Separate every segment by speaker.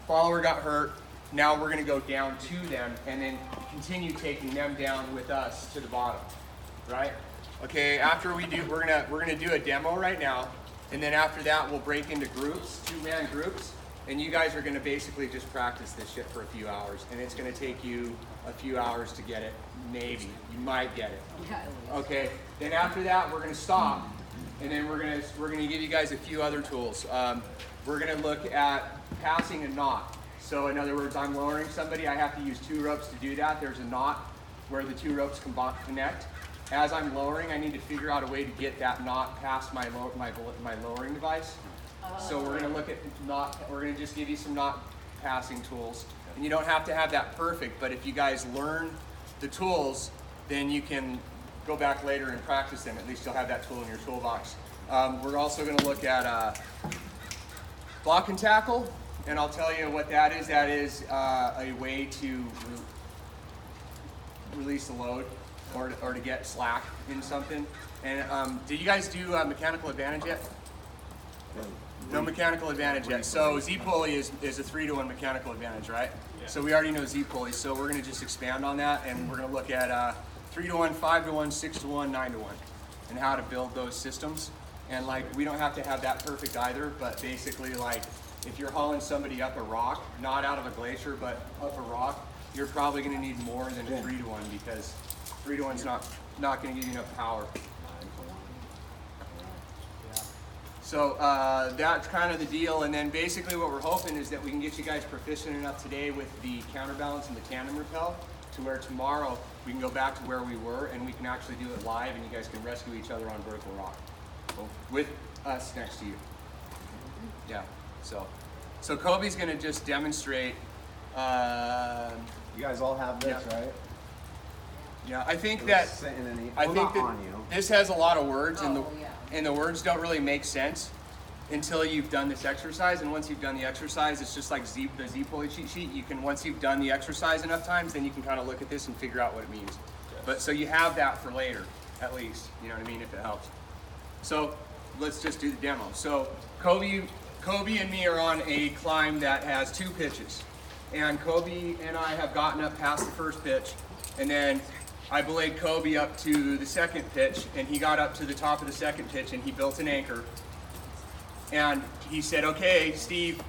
Speaker 1: follower got hurt. Now we're gonna go down to them and then continue taking them down with us to the bottom, right? Okay, after we do, we're gonna do a demo right now, and then after that we'll break into groups, 2-man groups, and you guys are gonna basically just practice this shit for a few hours, and it's gonna take you a few hours to get it, maybe, you might get it. Okay, then after that we're gonna stop, and then we're gonna give you guys a few other tools. We're gonna look at passing a knot. So in other words, I'm lowering somebody, I have to use 2 ropes to do that. There's a knot where the 2 ropes connect. As I'm lowering, I need to figure out a way to get that knot past my lowering device. So we're gonna look at we're gonna just give you some knot passing tools. And you don't have to have that perfect, but if you guys learn the tools, then you can go back later and practice them. At least you'll have that tool in your toolbox. We're also gonna look at block and tackle. And I'll tell you what that is. That is a way to release the load or to get slack in something. And did you guys do mechanical advantage yet? No mechanical advantage yet. So Z-pulley is a 3-to-1 mechanical advantage, right? Yeah. So we already know Z-pulley. So we're going to just expand on that, and we're going to look at 3-to-1, 5-to-1, 6-to-1, 9-to-1, and how to build those systems. And like, we don't have to have that perfect either, but basically like, if you're hauling somebody up a rock, not out of a glacier, but up a rock, you're probably going to need more than a 3-to-1 because 3-to-1's not going to give you enough power. So that's kind of the deal. And then basically what we're hoping is that we can get you guys proficient enough today with the counterbalance and the tandem rappel to where tomorrow we can go back to where we were and we can actually do it live and you guys can rescue each other on vertical rock with us next to you. Yeah. So Kobe's gonna just demonstrate.
Speaker 2: You guys all have this,
Speaker 1: yeah.
Speaker 2: Right?
Speaker 1: Yeah, I think
Speaker 2: this
Speaker 1: has a lot of words, and the words don't really make sense until you've done this exercise. And once you've done the exercise, it's just like the Z-pulley cheat sheet. You can, once you've done the exercise enough times, then you can kind of look at this and figure out what it means. Yes. But so you have that for later, at least. You know what I mean? If it helps. So let's just do the demo. So Kobe and me are on a climb that has 2 pitches. And Kobe and I have gotten up past the first pitch, and then I belayed Kobe up to the second pitch, and he got up to the top of the second pitch, and he built an anchor. And he said, okay, Steve,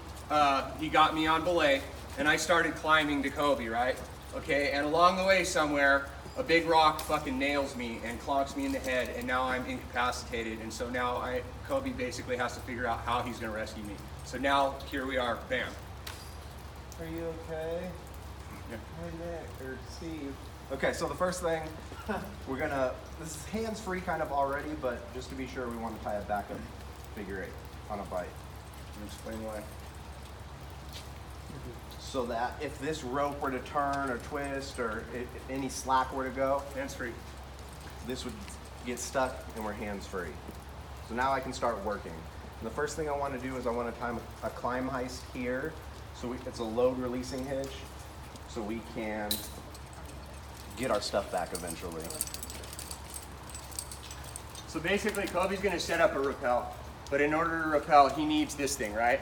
Speaker 1: he got me on belay, and I started climbing to Kobe, right? Okay, and along the way somewhere, a big rock fucking nails me and clonks me in the head, and now I'm incapacitated, and so now Kobe basically has to figure out how he's gonna rescue me. So now, here we are, bam.
Speaker 2: Are you okay?
Speaker 1: Yeah.
Speaker 2: Hi, Nick, or Steve. Okay, so the first thing, this is hands-free kind of already, but just to be sure, we want to tie a backup figure 8 on a bite.
Speaker 1: Explain why.
Speaker 2: So that if this rope were to turn or twist or if any slack were to go,
Speaker 1: Hands-free.
Speaker 2: this would get stuck and we're hands-free. So now I can start working. And the first thing I want to do is I want to tie a climb heist here. So it's a load releasing hitch, so we can get our stuff back eventually.
Speaker 1: So basically, Kobe's gonna set up a rappel, but in order to rappel, he needs this thing, right?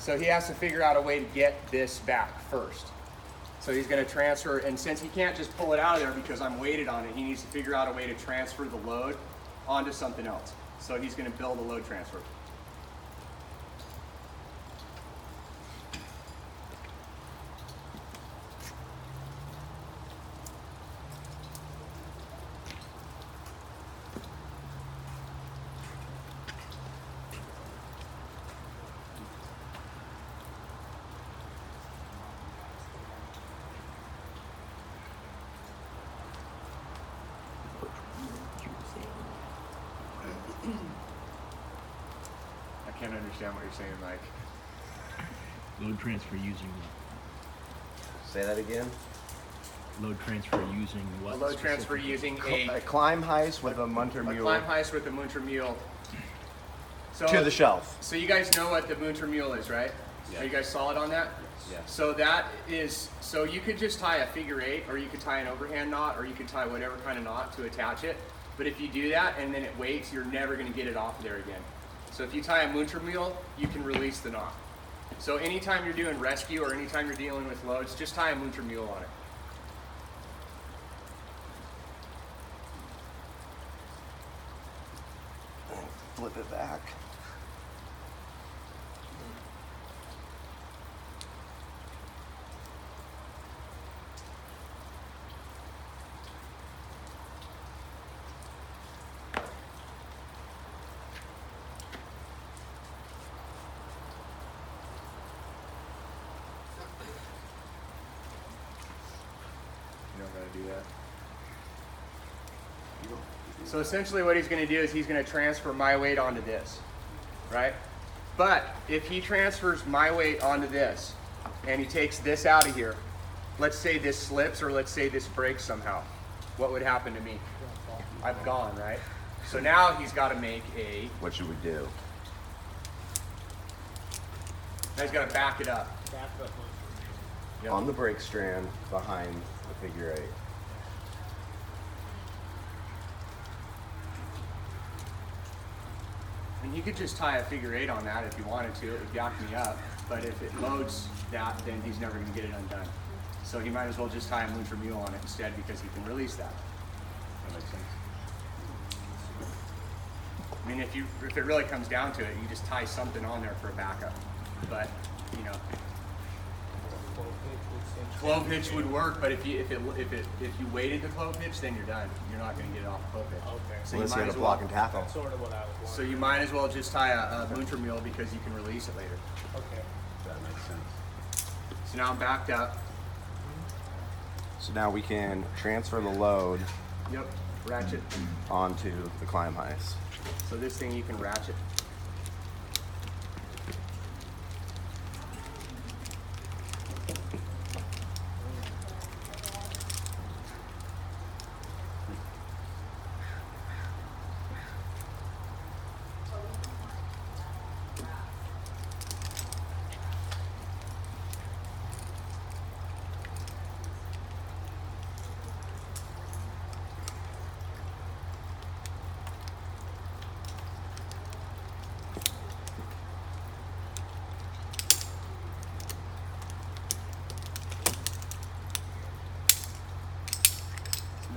Speaker 1: So he has to figure out a way to get this back first. So he's gonna transfer, and since he can't just pull it out of there because I'm weighted on it, he needs to figure out a way to transfer the load onto something else. So he's gonna build a load transfer. I can't understand what you're saying, Mike.
Speaker 3: Load transfer using
Speaker 2: Say that again.
Speaker 3: load transfer using what?
Speaker 1: A load transfer using
Speaker 2: A climb heist with a Munter
Speaker 1: a
Speaker 2: mule
Speaker 1: climb heist with a Munter mule. So,
Speaker 2: to the shelf.
Speaker 1: So you guys know what the Munter mule is, right?
Speaker 2: Yeah.
Speaker 1: Are you guys solid on that?
Speaker 2: Yes.
Speaker 1: So that is, so you could just tie a figure 8, or you could tie an overhand knot, or you could tie whatever kind of knot to attach it. But if you do that and then it weights, you're never going to get it off there again. So if you tie a Munter mule, you can release the knot. So anytime you're doing rescue or anytime you're dealing with loads, just tie a Munter mule on it.
Speaker 2: Flip it back.
Speaker 1: You don't gotta do that. So essentially what he's gonna do is he's gonna transfer my weight onto this, right? But if he transfers my weight onto this and he takes this out of here, let's say this slips or let's say this breaks somehow, what would happen to me? I've gone, right? So now he's gotta make a,
Speaker 2: What should we do?
Speaker 1: now he's gotta back it up. Yep.
Speaker 2: On the brake strand behind the figure 8.
Speaker 1: And you could just tie a figure 8 on that if you wanted to, it would back me up. But if it loads that, then he's never gonna get it undone. So he might as well just tie a Munter mule on it instead because he can release that. That makes sense. I mean, if it really comes down to it, you just tie something on there for a backup. But, you know, clove hitch would work, but if you weighted the clove hitch, then you're done. You're not going to get it off the clove hitch.
Speaker 4: Okay.
Speaker 1: So
Speaker 2: Unless you
Speaker 1: might
Speaker 2: have
Speaker 1: as
Speaker 2: a
Speaker 1: well-
Speaker 2: block and tackle.
Speaker 4: That's sort of what I was
Speaker 1: So
Speaker 4: wondering.
Speaker 1: you might as well just tie a Munter mule because you can release it later.
Speaker 4: Okay.
Speaker 2: That makes sense.
Speaker 1: So now I'm backed up.
Speaker 2: So now we can transfer the load
Speaker 1: Yep. Ratchet.
Speaker 2: onto the climb heist.
Speaker 1: So this thing you can ratchet.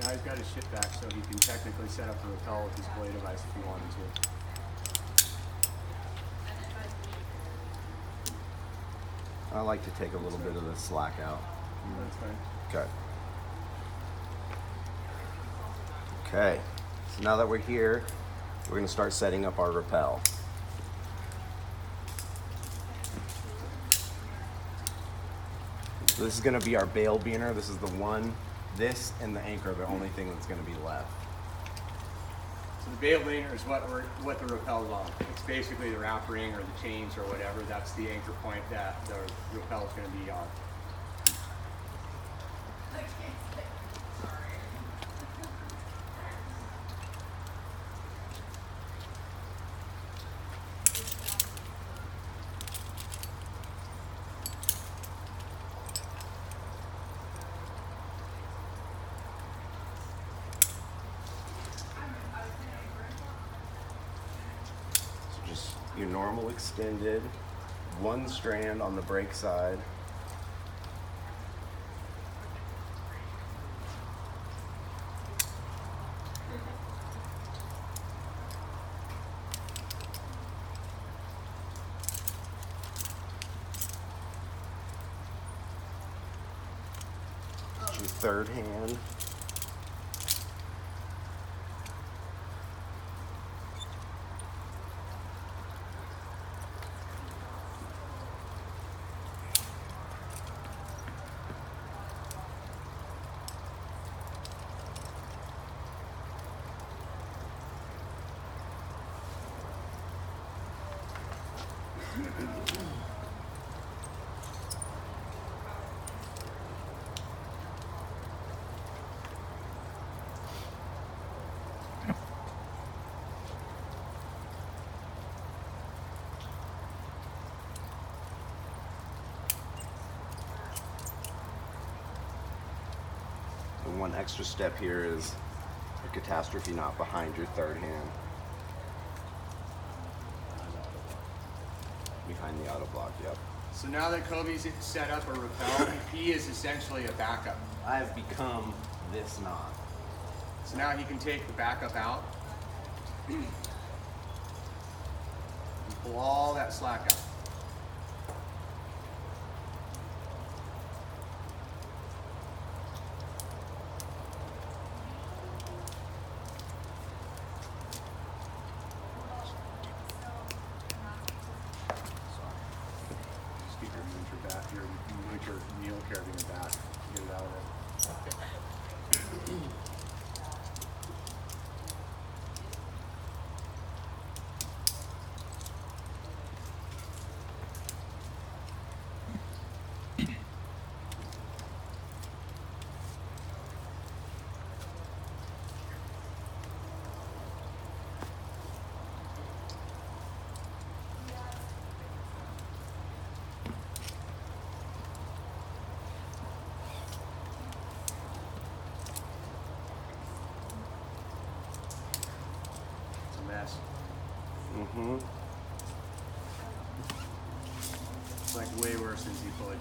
Speaker 1: Now he's got his ship back, so he can technically set up the rappel with his blade device if he wanted to.
Speaker 2: I like to take a little bit of the slack out.
Speaker 1: That's fine.
Speaker 2: Okay. Okay. So now that we're here, we're going to start setting up our rappel. So this is going to be our bail beaner. This is the one. This and the anchor are the only thing that's going to be left.
Speaker 1: So the bail beaner is what the rappel's on. It's basically the wrap ring or the chains or whatever. That's the anchor point that the rappel is going to be on.
Speaker 2: So just your normal extended, one strand on the brake side. Your third hand. And one extra step here is a catastrophe knot behind your third hand. Behind the auto block, yep.
Speaker 1: So now that Kobe's set up a rappel, he is essentially a backup.
Speaker 2: I've become this knot.
Speaker 1: So now he can take the backup out and pull all that slack out.
Speaker 4: Just keep your kneel carabiner back. Get it out of there. It's a mess.
Speaker 2: Mm-hmm.
Speaker 1: It's like way worse than Z-Fully.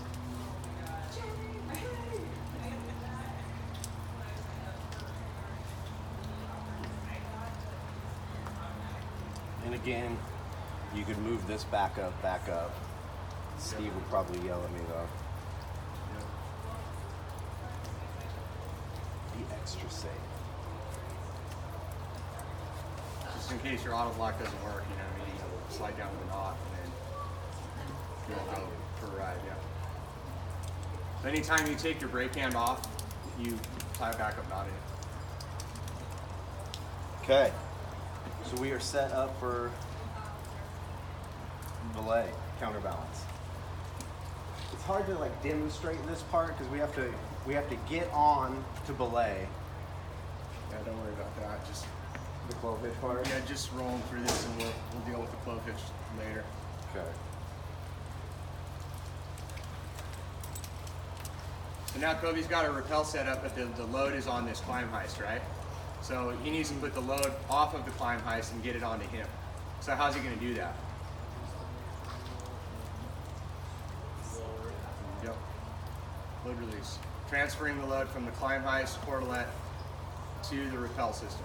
Speaker 2: And again, you could move this back up, back up. Steve would probably yell at me though. Be extra safe.
Speaker 1: Just in case your auto block doesn't work, you know what I mean? You'll slide down the knot and then you'll go for a ride, yeah. So anytime you take your brake hand off, you tie a backup knot in it.
Speaker 2: Okay. So we are set up for belay, counterbalance. It's hard to like demonstrate this part because we have to get on to belay.
Speaker 1: Yeah, don't worry about that. Just
Speaker 2: The clove hitch part.
Speaker 1: yeah, just rolling through this and we'll deal with the clove hitch later.
Speaker 2: Okay.
Speaker 1: So now Kobe's got a rappel set up, but the load is on this climb heist, right? So he needs to put the load off of the climb heist and get it onto him. So how's he going to do that? Yep. Load release. Transferring the load from the climb heist cordelette to the rappel system.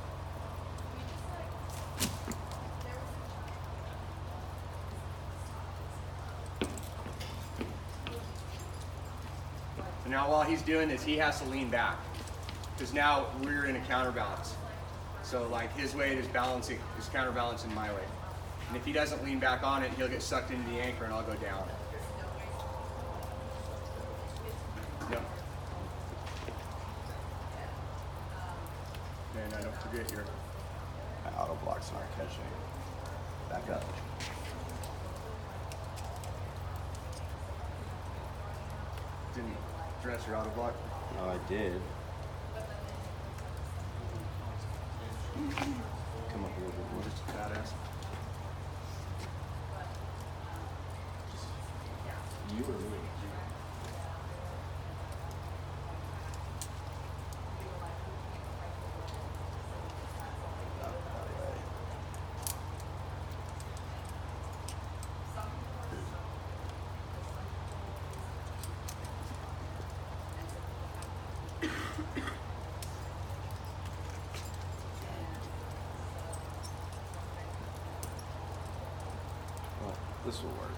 Speaker 1: So now while he's doing this, he has to lean back because now we're in a counterbalance. So like his weight is counterbalancing my weight. And if he doesn't lean back on it, he'll get sucked into the anchor and I'll go down. Yep. Okay, now don't forget your
Speaker 2: My auto blocks aren't catching. Back up.
Speaker 1: didn't dress your auto block.
Speaker 2: No, I did. Come up a little bit more.
Speaker 1: Just badass.
Speaker 2: You or me? Well, this will work.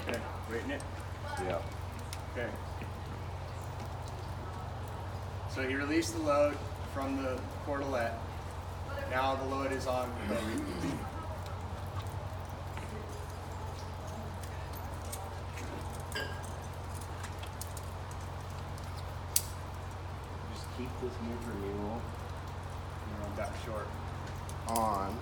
Speaker 1: Okay, weighting it.
Speaker 2: Yeah.
Speaker 1: Okay. So he released the load from the cordelette. Now the load is on Kobe.
Speaker 2: Just keep this motor mule
Speaker 1: You're on back short.
Speaker 2: on.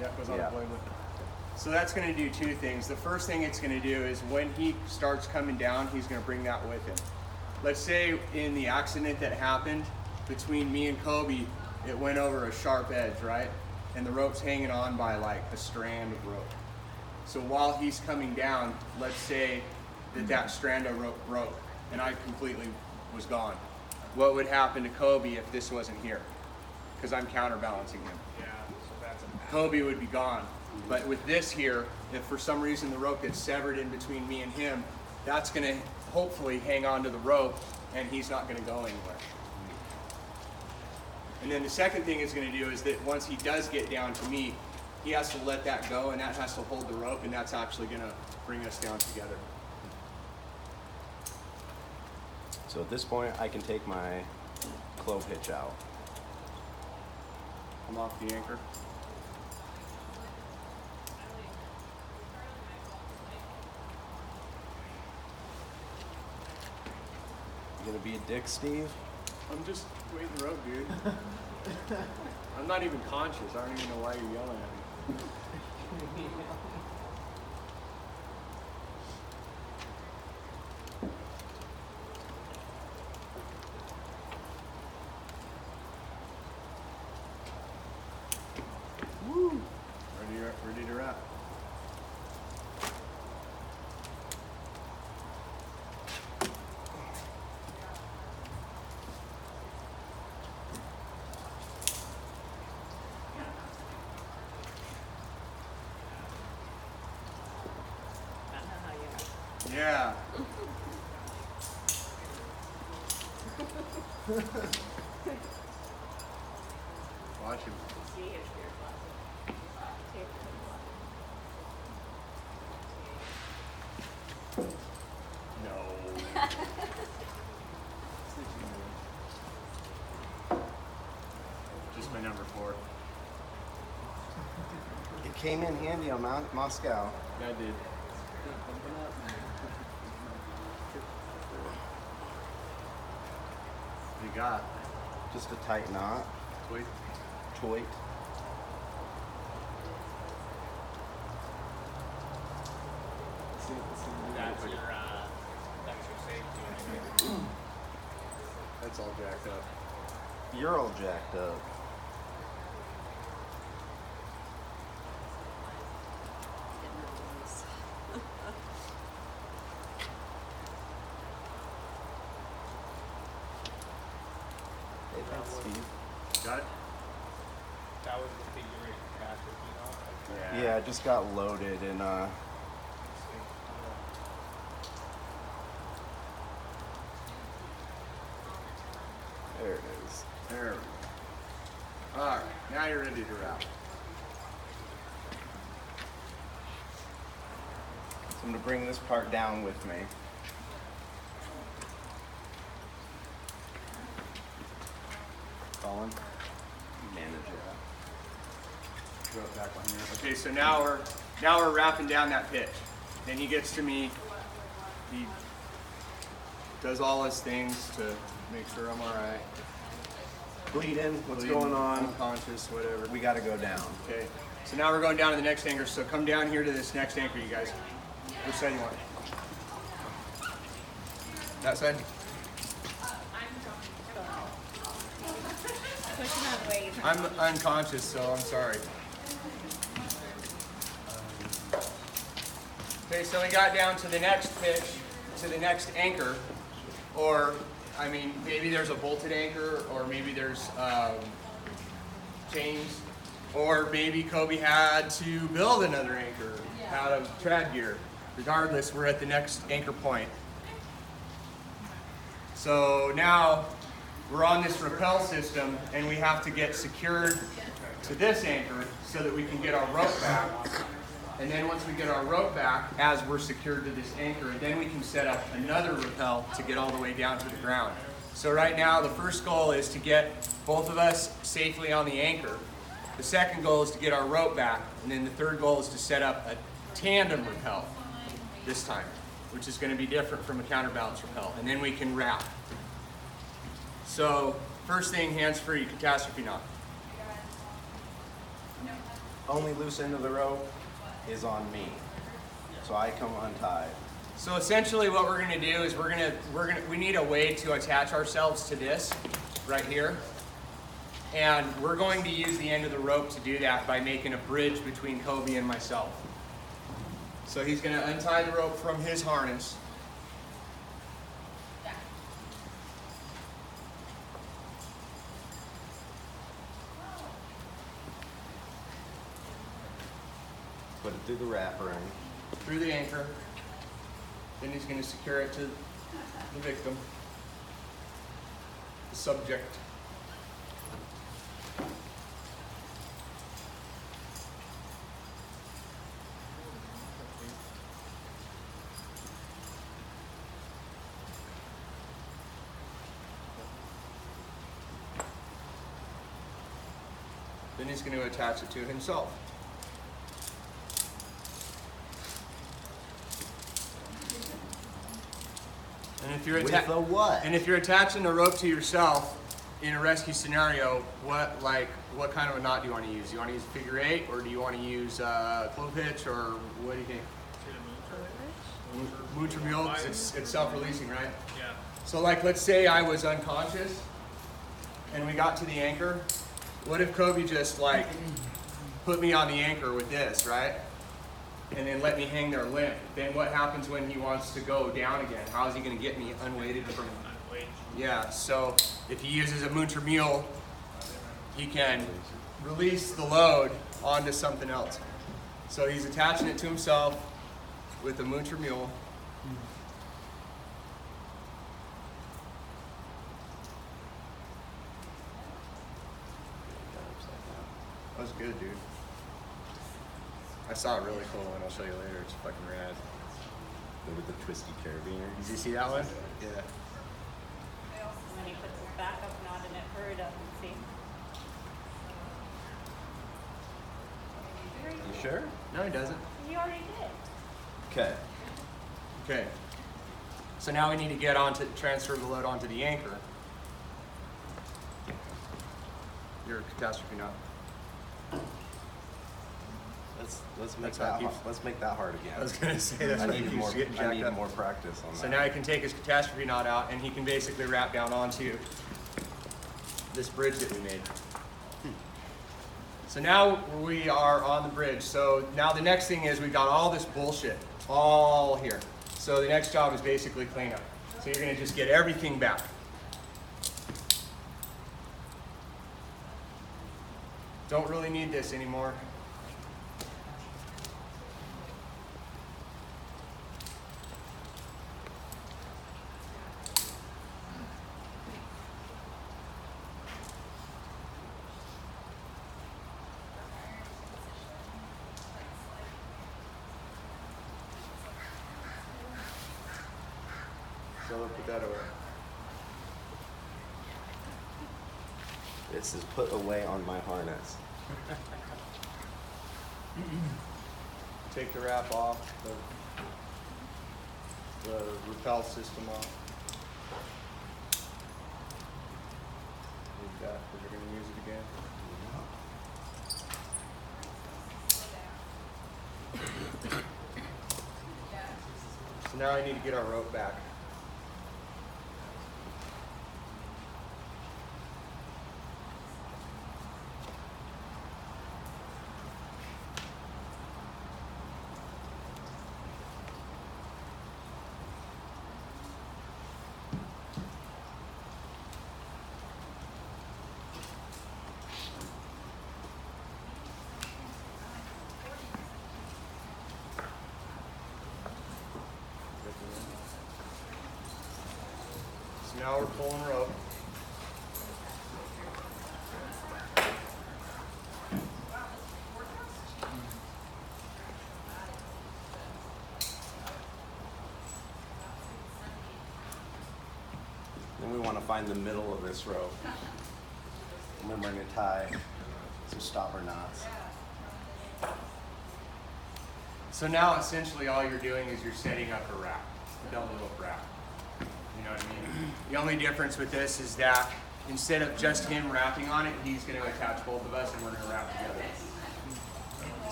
Speaker 1: Yeah, it goes on
Speaker 2: Yeah.
Speaker 1: the blade. So that's going to do two things. The first thing it's going to do is when he starts coming down, he's going to bring that with him. Let's say in the accident that happened between me and Kobe, it went over a sharp edge, right? And the rope's hanging on by like a strand of rope. So while he's coming down, let's say that strand of rope broke and I completely was gone. What would happen to Kobe if this wasn't here? because I'm counterbalancing him.
Speaker 5: Yeah, so that's a bad.
Speaker 1: Kobe would be gone. But with this here, if for some reason the rope gets severed in between me and him, that's going to hopefully hang on to the rope and he's not going to go anywhere. And then the second thing it's going to do is that once he does get down to me, he has to let that go and that has to hold the rope, and that's actually going to bring us down together.
Speaker 2: So at this point, I can take my clove hitch out.
Speaker 1: Come off the anchor.
Speaker 2: You gonna be a dick, Steve?
Speaker 1: I'm just waiting the rope, dude. I'm not even conscious. I don't even know why you're yelling at me. Woo! Ready to wrap. Yeah. Watch him. No. Just my number 4.
Speaker 2: It came in handy on Moscow.
Speaker 1: Yeah, I did. What you got?
Speaker 2: Just a tight knot.
Speaker 1: Wait.
Speaker 2: Toit.
Speaker 5: That's your safety.
Speaker 1: That's all jacked up.
Speaker 2: You're all jacked up. Hey, thanks, Steve.
Speaker 1: Got it?
Speaker 5: That was the figure 8 catcher,
Speaker 2: Yeah, it just got loaded and there it is.
Speaker 1: There we go. All right, now you're ready to wrap.
Speaker 2: So I'm gonna bring this part down with me. Colin, you manage it.
Speaker 1: Throw it back on here. Okay, so now we're wrapping down that pitch. Then he gets to me. He does all his things to make sure I'm all right.
Speaker 2: Bleeding, what's
Speaker 1: Bleeding,
Speaker 2: going on?
Speaker 1: Unconscious, whatever.
Speaker 2: We gotta go down.
Speaker 1: Okay. So now we're going down to the next anchor. So come down here to this next anchor, you guys. Which side do you want? That side? I'm unconscious, so I'm sorry. Okay, so we got down to the next pitch, to the next anchor, or, I mean, maybe there's a bolted anchor, or maybe there's chains, or maybe Kobe had to build another anchor out of trad gear. Regardless, we're at the next anchor point. So now we're on this rappel system, and we have to get secured to this anchor so that we can get our rope back. And then once we get our rope back, as we're secured to this anchor, then we can set up another rappel to get all the way down to the ground. So right now, the first goal is to get both of us safely on the anchor. The second goal is to get our rope back. And then the third goal is to set up a tandem rappel this time, which is going to be different from a counterbalance rappel. And then we can wrap. So first thing, hands-free, catastrophe knot.
Speaker 2: Only loose end of the rope is on me. So I come untied.
Speaker 1: So essentially what we're going to do is we need a way to attach ourselves to this right here. And we're going to use the end of the rope to do that by making a bridge between Kobe and myself. So he's going to untie the rope from his harness.
Speaker 2: Put it through the wrapper ring.
Speaker 1: through the anchor. Then he's going to secure it to the victim, the subject. Then he's going to attach it to himself. And if you're
Speaker 2: With a what?
Speaker 1: And if you're attaching a rope to yourself in a rescue scenario, what kind of a knot do you want to use? Do you want to use a figure 8, or do you want to use clove hitch, or what do you think? Moocher mule, 'cause it's self-releasing, right?
Speaker 5: Yeah.
Speaker 1: So like, let's say I was unconscious and we got to the anchor. What if Kobe just like put me on the anchor with this, right? And then let me hang there limp. Then what happens when he wants to go down again? How is he going to get me unweighted from?
Speaker 5: Wait.
Speaker 1: Yeah, so if he uses a Muncher mule, he can release the load onto something else. So he's attaching it to himself with a Muncher mule. That was good, dude. I saw a really cool one. I'll show you later. It's fucking rad.
Speaker 2: With the twisty carabiner.
Speaker 1: Did you see that one? Yeah.
Speaker 6: And then he puts his backup knot in it, hurry up and see.
Speaker 2: You sure?
Speaker 1: No, he doesn't.
Speaker 6: He already did.
Speaker 2: Okay.
Speaker 1: Okay. So now we need to get transfer the load onto the anchor. Your catastrophe knot.
Speaker 2: Let's make
Speaker 1: That's how it
Speaker 2: that
Speaker 1: keeps-
Speaker 2: let's make that hard again.
Speaker 1: I was gonna say that's
Speaker 2: I
Speaker 1: what
Speaker 2: need
Speaker 1: keeps
Speaker 2: more.
Speaker 1: getting
Speaker 2: I
Speaker 1: jacked
Speaker 2: need
Speaker 1: up.
Speaker 2: more practice on that.
Speaker 1: So now he can take his catastrophe knot out, and he can basically wrap down onto this bridge that we made. So now we are on the bridge. So now the next thing is we've got all this bullshit all here. So the next job is basically cleanup. So you're gonna just get everything back. Don't really need this anymore. So we'll put that away.
Speaker 2: This is put away on my harness.
Speaker 1: Take the wrap off, the rappel system off. Leave that because we're going to use it again. So now I need to get our rope back. So now we're pulling rope.
Speaker 2: Then we want to find the middle of this rope. And then we're going to tie some stopper knots.
Speaker 1: So now essentially all you're doing is you're setting up a wrap, a double rope wrap. You know what I mean? The only difference with this is that instead of just him wrapping on it, he's going to attach both of us and we're going to wrap together.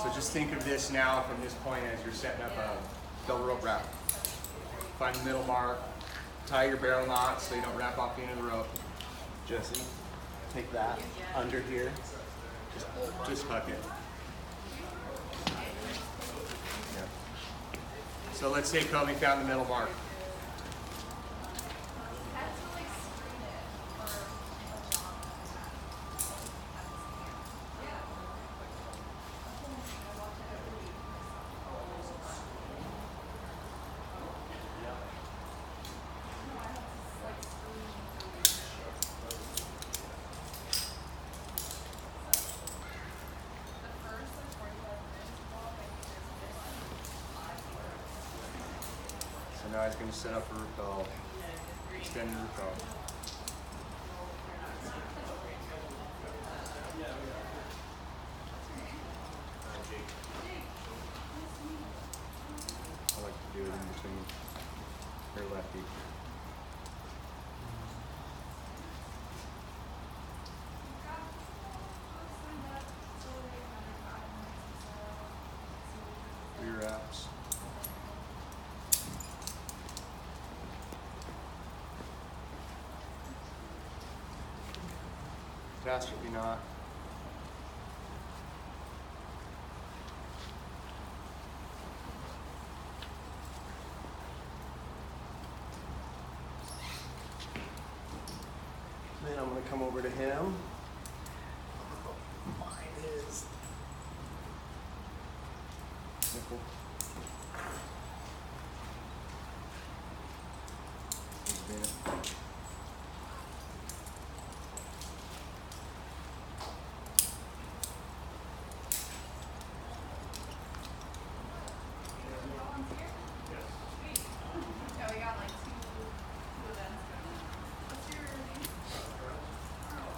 Speaker 1: So just think of this now from this point as you're setting up a double rope wrap. Find the middle mark, tie your barrel knot so you don't wrap off the end of the rope.
Speaker 2: Jesse, take that under here.
Speaker 1: Just hook it. So let's say Kobe found the middle mark. now he's going to set up a rappel. Extend the rappel. I like to do it in between. They're lefty. Rear wraps. Catastrophe knot.
Speaker 2: Then I'm gonna come over to him. Mine is nickel.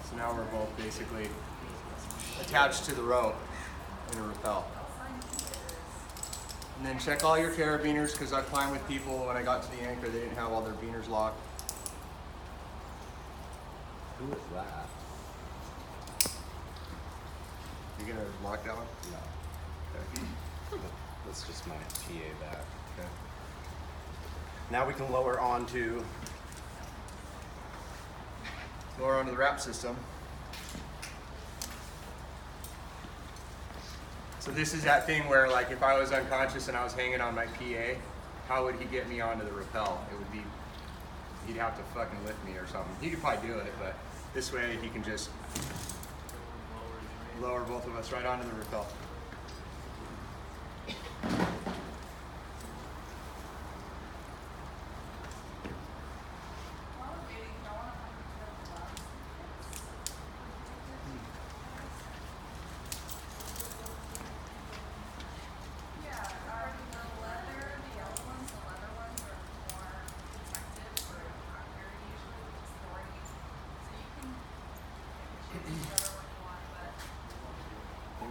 Speaker 1: So now we're both basically attached to the rope in a rappel. And then check all your carabiners, because I climbed with people when I got to the anchor, they didn't have all their beaners locked.
Speaker 2: Who is that?
Speaker 1: You gonna lock that one?
Speaker 2: No.
Speaker 1: Okay.
Speaker 2: That's just my PA back. Okay. Now we can lower onto.
Speaker 1: Lower onto the wrap system. So this is that thing where, like, if I was unconscious and I was hanging on my PA, how would he get me onto the rappel? It would be, he'd have to fucking lift me or something. He could probably do it, but this way he can just lower both of us right onto the rappel.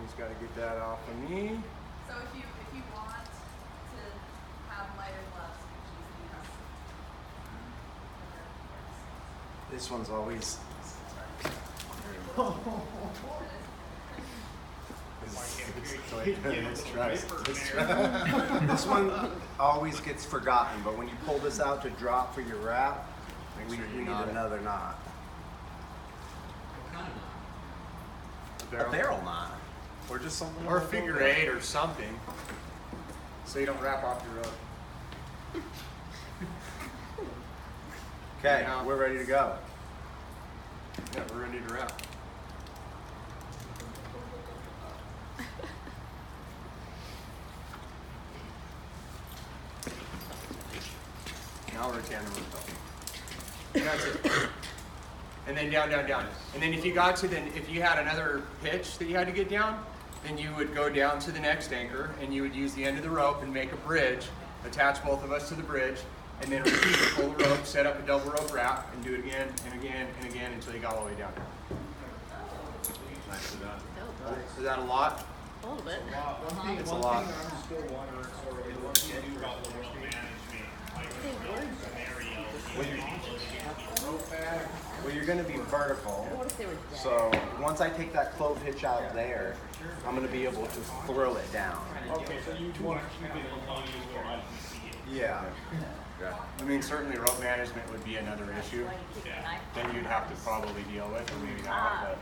Speaker 1: He's got to get that off of me.
Speaker 7: So if you want to have lighter gloves, you choose
Speaker 2: This one's always. This one always gets forgotten, but when you pull this out to drop for your wrap, we need another knot. A barrel knot. Or just something.
Speaker 1: Or a figure eight or something. So you don't wrap off your rope.
Speaker 2: Okay,
Speaker 1: Now-
Speaker 2: we're ready to go.
Speaker 1: Yeah, we're ready to wrap. Now we're a tandem rappel. And that's it. And then down, down, down. And then if you got to if you had another pitch that you had to get down, then you would go down to the next anchor and you would use the end of the rope and make a bridge, attach both of us to the bridge, and then repeat, pull the rope, set up a double rope wrap, and do it again and again and again until you got all the way down. Is that a lot?
Speaker 6: A little bit.
Speaker 1: It's a lot.
Speaker 5: I'm still wondering sort of what you do about the rope management, like scenario.
Speaker 2: Well, you're going to be vertical.
Speaker 6: What if they were dead?
Speaker 2: So once I take that clove hitch out there, I'm going to be able to throw it down.
Speaker 5: Okay, so you want to keep it in line where I can see it.
Speaker 2: Yeah.
Speaker 1: I mean, certainly rope management would be another issue. Then you'd have to probably deal with, or maybe not.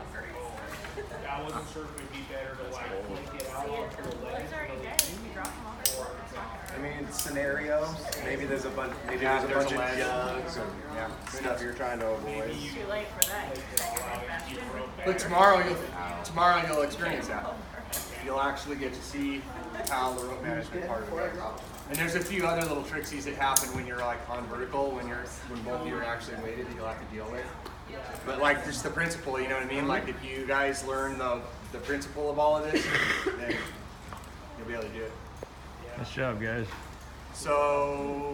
Speaker 1: But
Speaker 5: I wasn't sure if it'd be better to like flick it out or let
Speaker 6: It's already dead. You drop them off.
Speaker 2: I mean, scenario. Maybe there's a bunch. Maybe
Speaker 1: Yeah,
Speaker 2: there's a
Speaker 1: there's
Speaker 2: bunch
Speaker 1: a
Speaker 2: of
Speaker 1: ledge.
Speaker 2: jugs and
Speaker 1: yeah.
Speaker 2: stuff you're trying to avoid.
Speaker 6: It's too late for that.
Speaker 1: But tomorrow you'll experience that. You'll actually get to see how the rope management part of it works. And there's a few other little tricksies that happen when you're like on vertical, when both of you are actually weighted that you'll have to deal with. But like just the principle, you know what I mean? Like if you guys learn the principle of all of this, then you'll be able to do it.
Speaker 3: Nice job, guys.
Speaker 1: So